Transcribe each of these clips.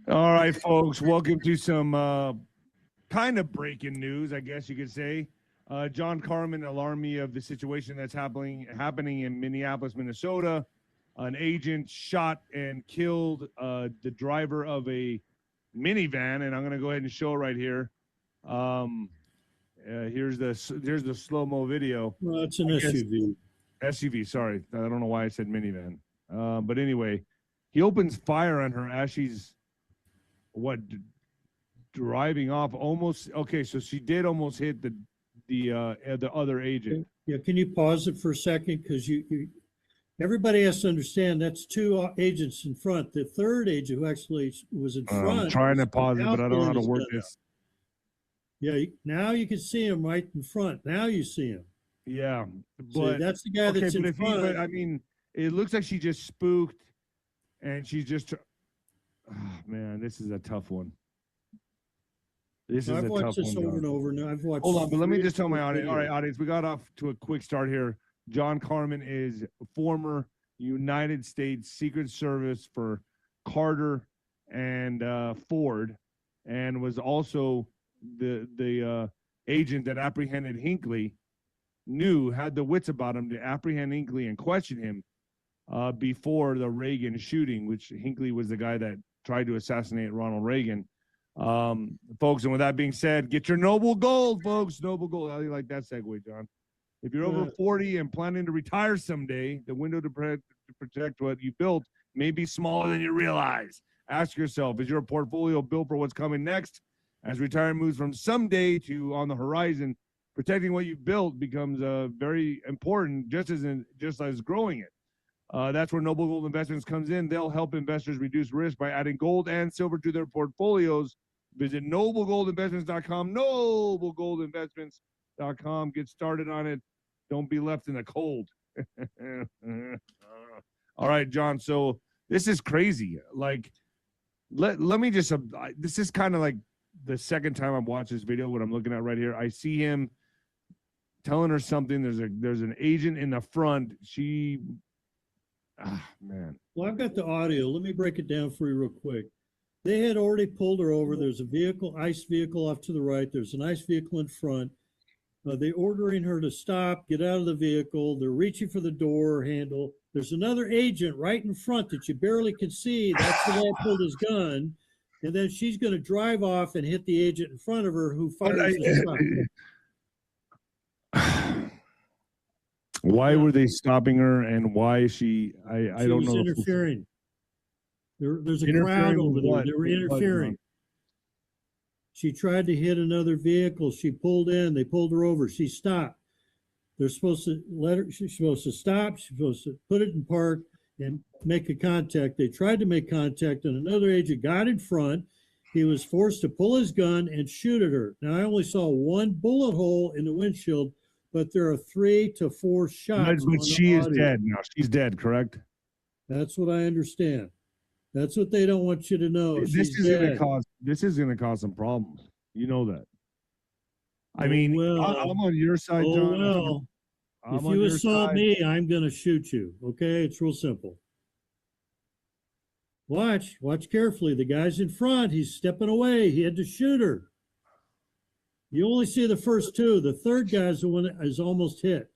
All right, folks. Welcome to some kind of breaking news, I guess you could say. John Carman alarmed me of the situation that's happening in Minneapolis, Minnesota. An agent shot and killed the driver of a minivan, and I'm going to go ahead and show it right here. Here's the slow mo video. Well, it's an SUV. SUV. Sorry, I don't know why I said minivan. But anyway, he opens fire on her as she's driving off. Almost okay. So she did almost hit the other agent. Yeah, can you pause it for a second? Because everybody has to understand that's two agents in front. The third agent who actually was in front. I'm trying to pause it, but I don't know how to work this. Yeah, now you can see him right in front. Now you see him. Yeah, but that's the guy that's in front. But I mean, it looks like she just spooked, and she's just. Oh, man, this is a tough one. I've watched this over and over. Now I've watched. Hold on, but let me just tell my audience. All right, audience, we got off to a quick start here. John Carman is former United States Secret Service for Carter and Ford, and was also the agent that apprehended Hinckley. Had the wits about him to apprehend Hinckley and question him before the Reagan shooting, which Hinckley was the guy that tried to assassinate Ronald Reagan. Folks, and with that being said, get your noble gold, folks. Noble gold. How do you like that segue, John? If you're over 40 and planning to retire someday, the window to protect what you built may be smaller than you realize. Ask yourself, is your portfolio built for what's coming next? As retirement moves from someday to on the horizon, protecting what you built becomes very important, just as growing it. That's where Noble Gold Investments comes in. They'll help investors reduce risk by adding gold and silver to their portfolios. Visit noblegoldinvestments.com, noblegoldinvestments.com. Get started on it. Don't be left in the cold. All right, John. So this is crazy. Like, let me just, this is kind of like the second time I've watched this video, what I'm looking at right here. I see him telling her something. There's an agent in the front. Man. Well, I've got the audio. Let me break it down for you real quick. They had already pulled her over. There's a ICE vehicle off to the right. There's an ICE vehicle in front. They're ordering her to stop, get out of the vehicle. They're reaching for the door handle. There's another agent right in front that you barely can see. That's the guy who pulled his gun. And then she's going to drive off and hit the agent in front of her who fires the shot. Why were they stopping her, and why is she? I don't know. Interfering. There's a crowd over there. They were interfering. She tried to hit another vehicle. She pulled in. They pulled her over. She stopped. They're supposed to let her. She's supposed to stop. She's supposed to put it in park and make a contact. They tried to make contact, and another agent got in front. He was forced to pull his gun and shoot at her. Now, I only saw one bullet hole in the windshield, but there are 3 to 4 shots. But she is dead now. She's dead, correct? That's what I understand. That's what they don't want you to know. This is going to cause some problems. You know that. I mean, I'm on your side, John. Well, if you assault me, I'm going to shoot you. Okay, it's real simple. Watch carefully. The guy's in front. He's stepping away. He had to shoot her. You only see the first 2. The third guy's the one that is almost hit.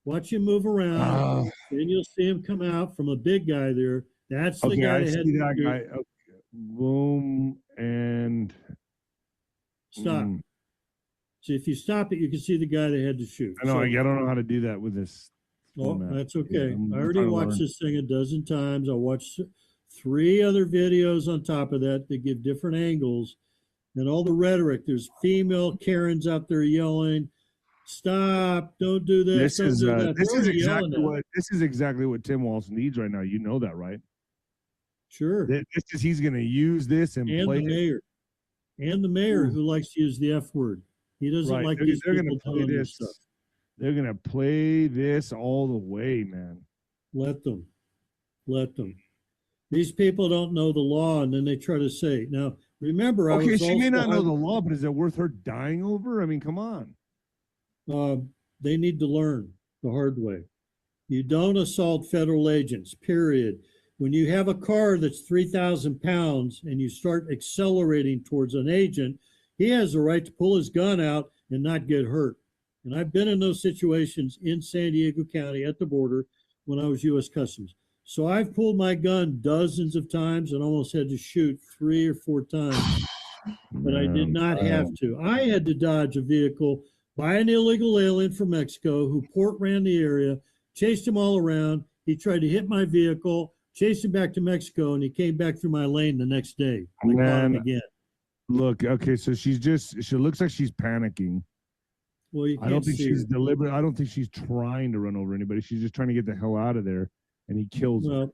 Watch him move around. Then you'll see him come out from a big guy there. That's the guy that had that guy. Okay. Boom and stop. See, if you stop it, you can see the guy that had to shoot. I know. I don't know how to do that with this. Oh, that's okay. I already watched this thing a dozen times. I watched 3 other videos on top of that that give different angles. And all the rhetoric. There's female Karens out there yelling, "Stop! Don't do this." This is exactly what Tim Walz needs right now. You know that, right? Sure. He's going to use this and play the mayor, the mayor who likes to use the F word. He doesn't like these people telling this stuff. They're going to play this all the way, man. Let them. These people don't know the law, and then they try to say, now, remember, she may not know the law, but is it worth her dying over? I mean, come on. They need to learn the hard way. You don't assault federal agents, period. when you have a car that's 3,000 pounds and you start accelerating towards an agent, he has the right to pull his gun out and not get hurt. And I've been in those situations in San Diego County at the border when I was U.S. Customs. So I've pulled my gun dozens of times and almost had to shoot 3 or 4 times, but I did not have to. I had to dodge a vehicle by an illegal alien from Mexico who port ran the area, chased him all around. He tried to hit my vehicle, chased him back to Mexico, and he came back through my lane the next day. I caught him again. Look, okay, so she looks like she's panicking. Well, you can't I don't think she's her. deliberate. I don't think she's trying to run over anybody. She's just trying to get the hell out of there, and he kills her.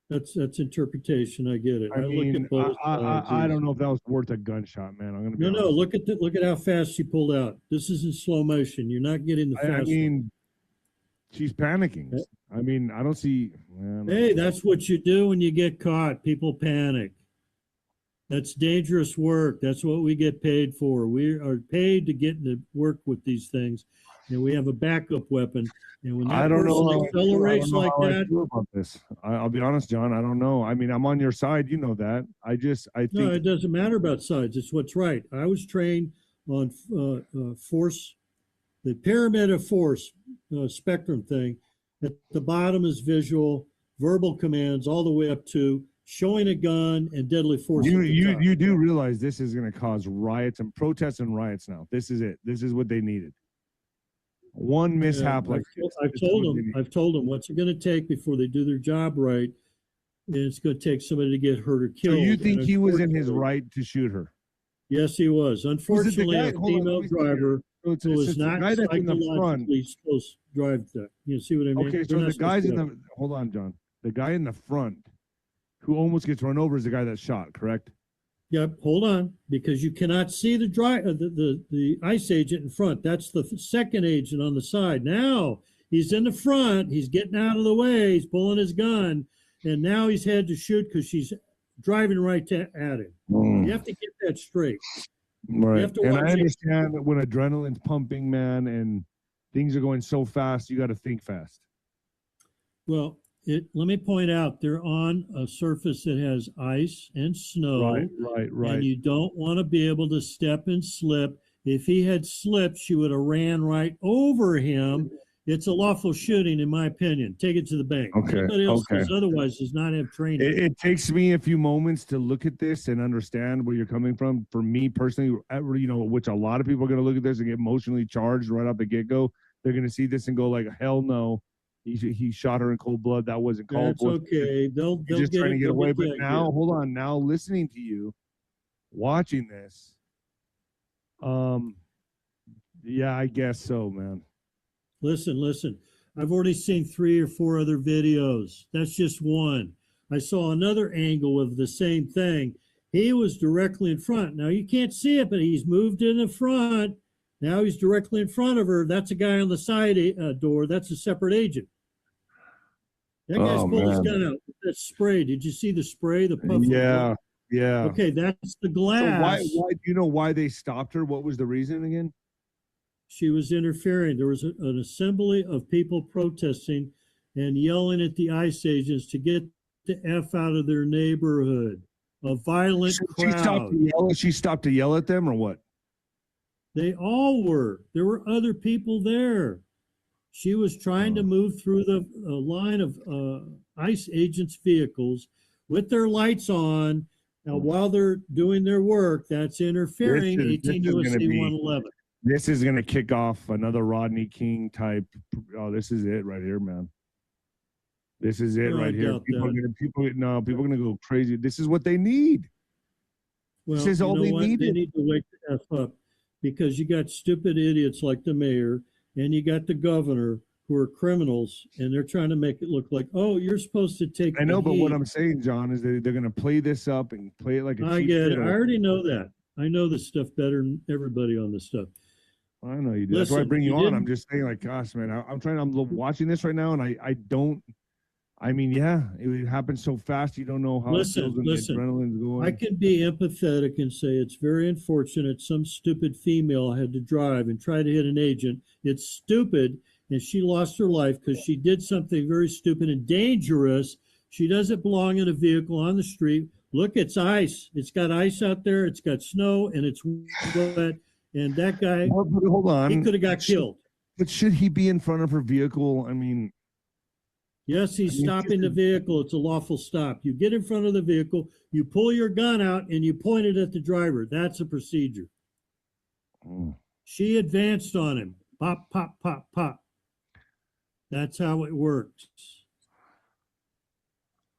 That's interpretation. I get it. I mean, look at both I don't know if that was worth a gunshot, man. I'm gonna be honest. No. Look at how fast she pulled out. This is in slow motion. You're not getting the fast. I mean, she's panicking. I mean, I don't see. Man, hey, that's what you do when you get caught. People panic. That's dangerous work. That's what we get paid for. We are paid to get to work with these things, and we have a backup weapon. And when that person accelerates like that, about this. I'll be honest, John. I don't know. I mean, I'm on your side. You know that. I think no, it doesn't matter about sides. It's what's right. I was trained on force, the pyramid of force spectrum thing. At the bottom is visual, verbal commands, all the way up to showing a gun and deadly force. You do realize this is going to cause riots and protests and riots now. This is it. This is what they needed. One mishap I've told them what's it going to take before they do their job right. And it's going to take somebody to get hurt or killed. So you think he was in his right to shoot her? Yes, he was. Unfortunately, a female driver who was not psychologically supposed to drive that. You see what I mean? Okay, so the guys hold on, John. The guy in the front who almost gets run over is the guy that shot, correct? Yep, hold on, because you cannot see the ICE agent in front. That's the second agent on the side. Now he's in the front. He's getting out of the way. He's pulling his gun, and now he's had to shoot because she's driving right at him. You have to get that straight. Right, and I understand that when adrenaline's pumping, man, and things are going so fast, you got to think fast. Well, let me point out, they're on a surface that has ice and snow. Right. And you don't want to be able to step and slip. If he had slipped, she would have ran right over him. It's a lawful shooting, in my opinion. Take it to the bank. Okay. Anybody else otherwise does not have training. It takes me a few moments to look at this and understand where you're coming from. For me personally, which a lot of people are going to look at this and get emotionally charged right off the get-go. They're going to see this and go like, hell no. He shot her in cold blood. That wasn't called for. That's okay. They'll just trying to get away. But now, hold on. Now, listening to you, watching this, yeah, I guess so, man. Listen. I've already seen 3 or 4 other videos. That's just one. I saw another angle of the same thing. He was directly in front. Now you can't see it, but he's moved in the front. Now he's directly in front of her. That's a guy on the side door. That's a separate agent. That guy's pulled his gun out. That spray. Did you see the spray? The puff. Yeah. Okay, that's the glass. So why? Do you know why they stopped her? What was the reason again? She was interfering. There was an assembly of people protesting and yelling at the ICE agents to get the F out of their neighborhood. A violent crowd. She stopped to yell at them, or what? They all were. There were other people there. She was trying to move through the line of ICE agents' vehicles with their lights on. Now, while they're doing their work, that's interfering. 18 U.S.C. 111. This is going to kick off another Rodney King type. Oh, this is it right here, man. This is it right here. People are going to go crazy. This is what they need. Well, this is all they need. They need to wake the F up, because you got stupid idiots like the mayor and you got the governor who are criminals, and they're trying to make it look like, oh, you're supposed to take. I know, but what I'm saying, John, is that they're going to play this up and play it like a. I get it. I already know that. I know this stuff better than everybody on this stuff. I know you do. That's why I bring you on. I'm just saying, like, gosh, man, I'm watching this right now, and I don't. I mean, yeah, it happens so fast. You don't know how it feels when the adrenaline's going. I can be empathetic and say it's very unfortunate some stupid female had to drive and try to hit an agent. It's stupid, and she lost her life because she did something very stupid and dangerous. She doesn't belong in a vehicle on the street. Look, it's ice. It's got ice out there. It's got snow, and it's wet. And that guy, but hold on, he could have got killed. But should he be in front of her vehicle? I mean, yes, he's stopping the vehicle. It's a lawful stop. You get in front of the vehicle, you pull your gun out, and you point it at the driver. That's a procedure. She advanced on him. Pop, pop, pop, pop. That's how it works.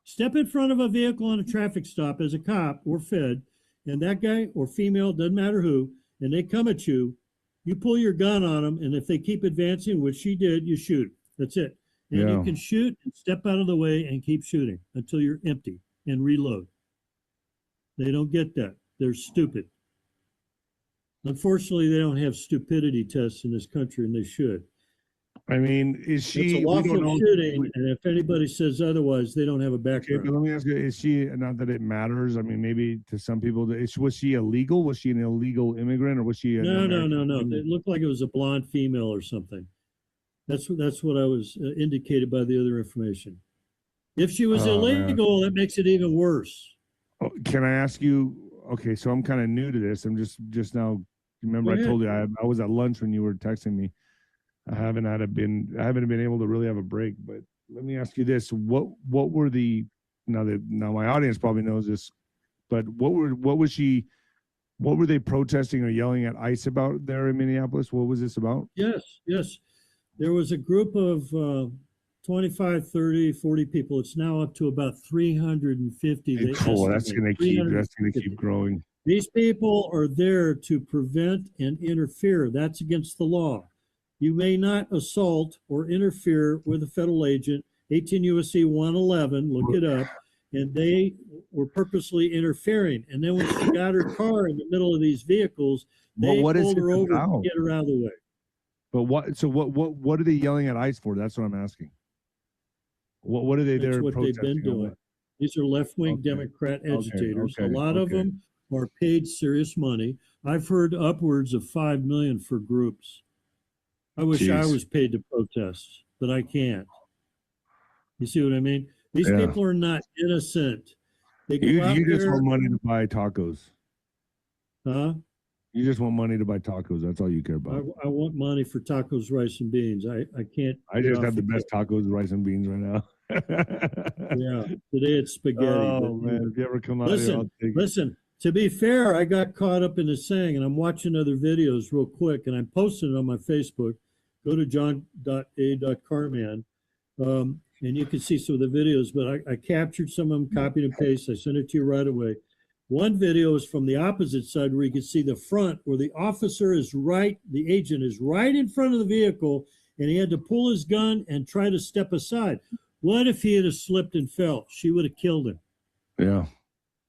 Step in front of a vehicle on a traffic stop as a cop or fed, and that guy or female, doesn't matter who, and they come at you, you pull your gun on them, and if they keep advancing, which she did, you shoot. That's it. And you can shoot and step out of the way and keep shooting until you're empty and reload. They don't get that. They're stupid. Unfortunately, they don't have stupidity tests in this country, and they should. I mean, is she? It's a lawful shooting, and if anybody says otherwise, they don't have a background. Okay, but let me ask you: is she? Not that it matters. I mean, maybe to some people, was she illegal? Was she an illegal immigrant, or was she? No. It looked like it was a blonde female or something. That's what I was indicated by the other information. If she was illegal, that makes it even worse. Oh, can I ask you? Okay, so I'm kind of new to this. I'm just now. Remember, I told you I was at lunch when you were texting me. I haven't been able to really have a break. But let me ask you this: what were the now my audience probably knows this, but what were they protesting or yelling at ICE about there in Minneapolis? What was this about? Yes. There was a group of 25, 30, 40 people. It's now up to about 350. Cool. That's going to keep growing. These people are there to prevent and interfere. That's against the law. You may not assault or interfere with a federal agent. 18 U.S.C. 111, look it up. And they were purposely interfering. And then when she got her car in the middle of these vehicles, they pulled her over to get her out of the way. But what are they yelling at ICE for? That's what I'm asking. What are they there protesting? That's what they've been doing. These are left-wing Democrat agitators. A lot of them are paid serious money. I've heard upwards of $5 million for groups. I wish I was paid to protest, but I can't. You see what I mean? These people are not innocent. They go you just want money to buy tacos. Huh? You just want money to buy tacos. That's all you care about. I want money for tacos, rice, and beans. I can't. I just have the best tacos, rice, and beans right now. Yeah. Today it's spaghetti. Oh, man. If you ever come out here, listen. To be fair, I got caught up in this saying, and I'm watching other videos real quick, and I'm posting it on my Facebook. Go to john.a.carman, and you can see some of the videos, but I captured some of them, copied and pasted. I sent it to you right away. One video is from the opposite side where you can see the front, where the officer is right, the agent is right in front of the vehicle, and he had to pull his gun and try to step aside. What if he had slipped and fell? She would have killed him. Yeah.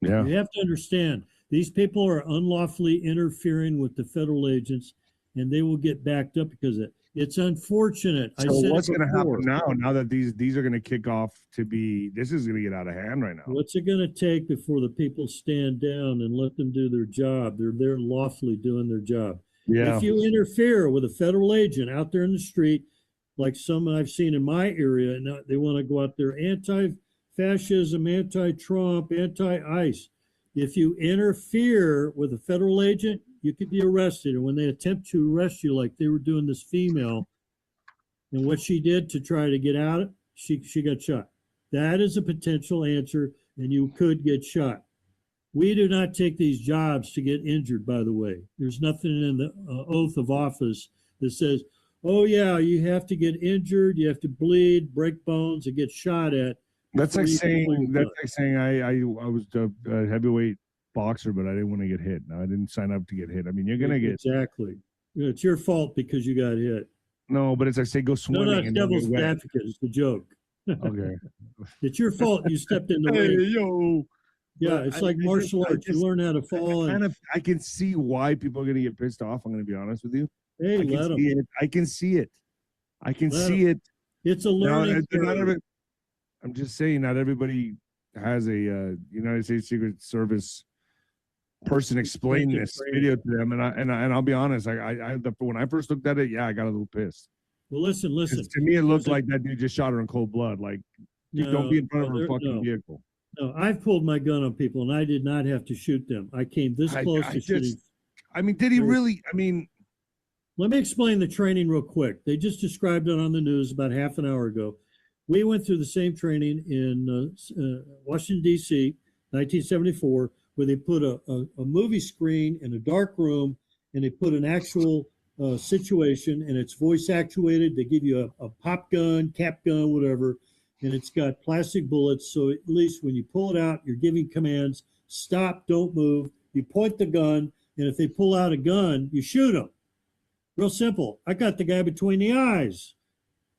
You have to understand, these people are unlawfully interfering with the federal agents, and they will get backed up because of it. It's unfortunate. So what's going to happen now that these are going to kick off to be, this is going to get out of hand right now? What's it going to take before the people stand down and let them do their job? They're lawfully doing their job. Yeah. If you interfere with a federal agent out there in the street, like some I've seen in my area, and they want to go out there anti-fascism, anti-Trump, anti-ICE. If you interfere with a federal agent, you could be arrested. And when they attempt to arrest you, like they were doing this female, and what she did to try to get out, she got shot. That is a potential answer, and you could get shot. We do not take these jobs to get injured, by the way. There's nothing in the oath of office that says, oh, yeah, you have to get injured, you have to bleed, break bones, and get shot at. That's like saying I was a heavyweight boxer, but I didn't want to get hit. No, I didn't sign up to get hit. I mean, you're gonna get exactly. It's your fault because you got hit. No, but it's like say go swimming. No, it's devil's advocate. It's the joke. Okay. It's your fault. You stepped in the ring. Yo. Yeah, it's like martial arts. You learn how to fall. I can see why people are gonna get pissed off. I'm gonna be honest with you. Hey, let them. I can see it. I can see it. It's a learning curve. I'm just saying, not everybody has a United States Secret Service person explain this video to them, and I'll be honest. When I first looked at it, I got a little pissed. Well, listen. To me, it looked like that dude just shot her in cold blood. Like Dude, don't be in front of her fucking no. vehicle. No, I've pulled my gun on people, and I did not have to shoot them. I came this close to shooting. I mean, did he really? I mean, let me explain the training real quick. They just described it on the news about half an hour ago. We went through the same training in Washington, D.C., 1974, where they put a movie screen in a dark room, and they put an actual situation, and it's voice actuated. They give you a pop gun, cap gun, whatever, and it's got plastic bullets. So at least when you pull it out, you're giving commands: stop, don't move. You point the gun, and if they pull out a gun, you shoot them. Real simple. I got the guy between the eyes.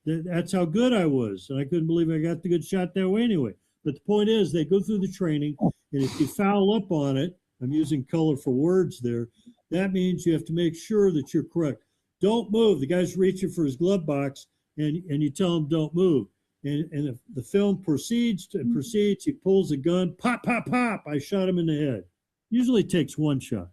That's how good I was. And I couldn't believe I got the good shot that way anyway. But the point is, they go through the training, and if you foul up on it, I'm using colorful words there, that means you have to make sure that you're correct. Don't move. The guy's reaching for his glove box, and you tell him don't move. And if the film proceeds, he pulls a gun, pop, pop, pop. I shot him in the head. Usually takes one shot.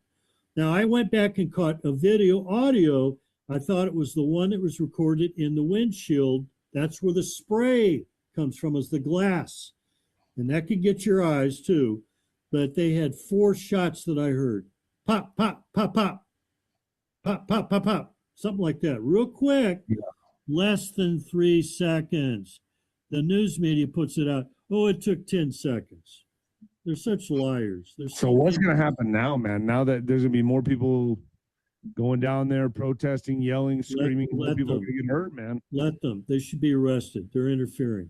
Now, I went back and caught a video audio. I thought it was the one that was recorded in the windshield. That's where the spray comes from, is the glass. And that could get your eyes, too. But they had 4 shots that I heard. Pop, pop, pop, pop. Pop, pop, pop, pop. Something like that. Real quick. Yeah. Less than 3 seconds. The news media puts it out. Oh, it took 10 seconds. They're such liars. So what's going to happen now, man? Now that there's going to be more people going down there protesting, yelling, screaming, more people are going to get hurt, man. Let them. They should be arrested. They're interfering.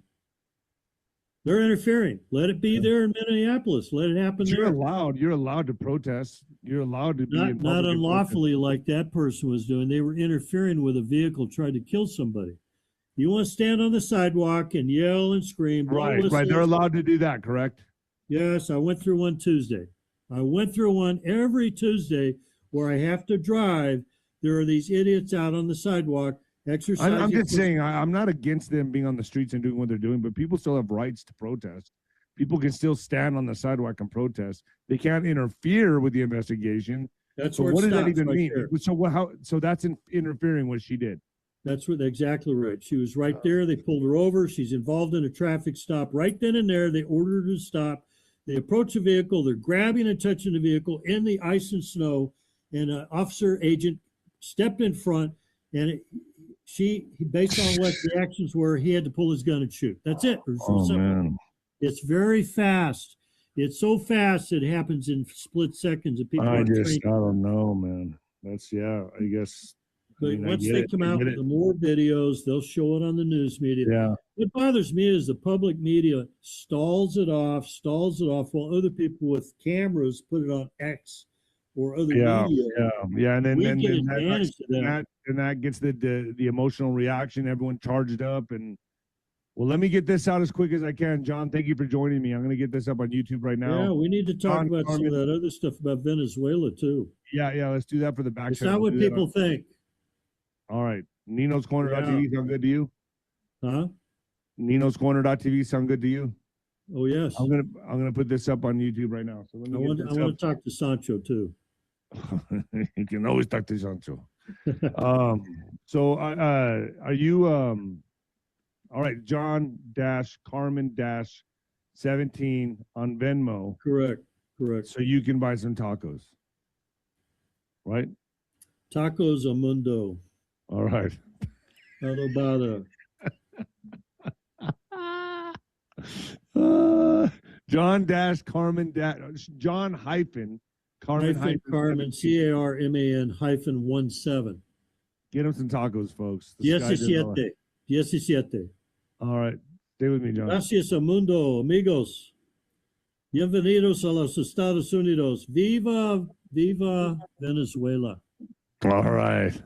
They're interfering. Let it be there in Minneapolis. Let it happen there. You're allowed to protest. You're allowed to be not unlawfully like that person was doing. They were interfering with a vehicle trying to kill somebody. You want to stand on the sidewalk and yell and scream. Right. They're allowed to do that, correct? Yes, I went through one Tuesday. I went through one every Tuesday where I have to drive. There are these idiots out on the sidewalk exercising. I'm just saying, I'm not against them being on the streets and doing what they're doing, but people still have rights to protest. People can still stand on the sidewalk and protest. They can't interfere with the investigation. That's so where what does that even right mean? there. So that's interfering what she did. That's exactly right. She was right there. They pulled her over. She's involved in a traffic stop right then and there. They ordered her to stop. They approach the vehicle. They're grabbing and touching the vehicle in the ice and snow. And an officer agent stepped in front, and based on what the actions were, he had to pull his gun and shoot. That's it. Man. It's very fast. It's so fast it happens in split seconds. And people I don't know, man. I guess. But once they come out with the more videos, they'll show it on the news media. Yeah. What bothers me is the public media stalls it off while other people with cameras put it on X or other media. Yeah. And then that gets the emotional reaction. Everyone charged up. And well, let me get this out as quick as I can. John, thank you for joining me. I'm going to get this up on YouTube right now. Yeah, we need to talk about some of that other stuff about Venezuela too. Yeah. Let's do that for the back. It's not what people think. All right. Nino's Corner.tv sound good to you? Huh? Nino's Corner.tv sound good to you? Oh yes. I'm gonna put this up on YouTube right now. So let me I want to talk to Sancho too. You can always talk to Sancho. So are you all right, John Carman 17 on Venmo. Correct. So you can buy some tacos. Right? Tacos a mundo. All right. Adobada. John Carman John hyphen Carman Carman CARMAN -17. Get him some tacos, folks. 17. All right. Stay with me, John. Gracias a mundo, amigos. Bienvenidos a los Estados Unidos. Viva Venezuela. All right.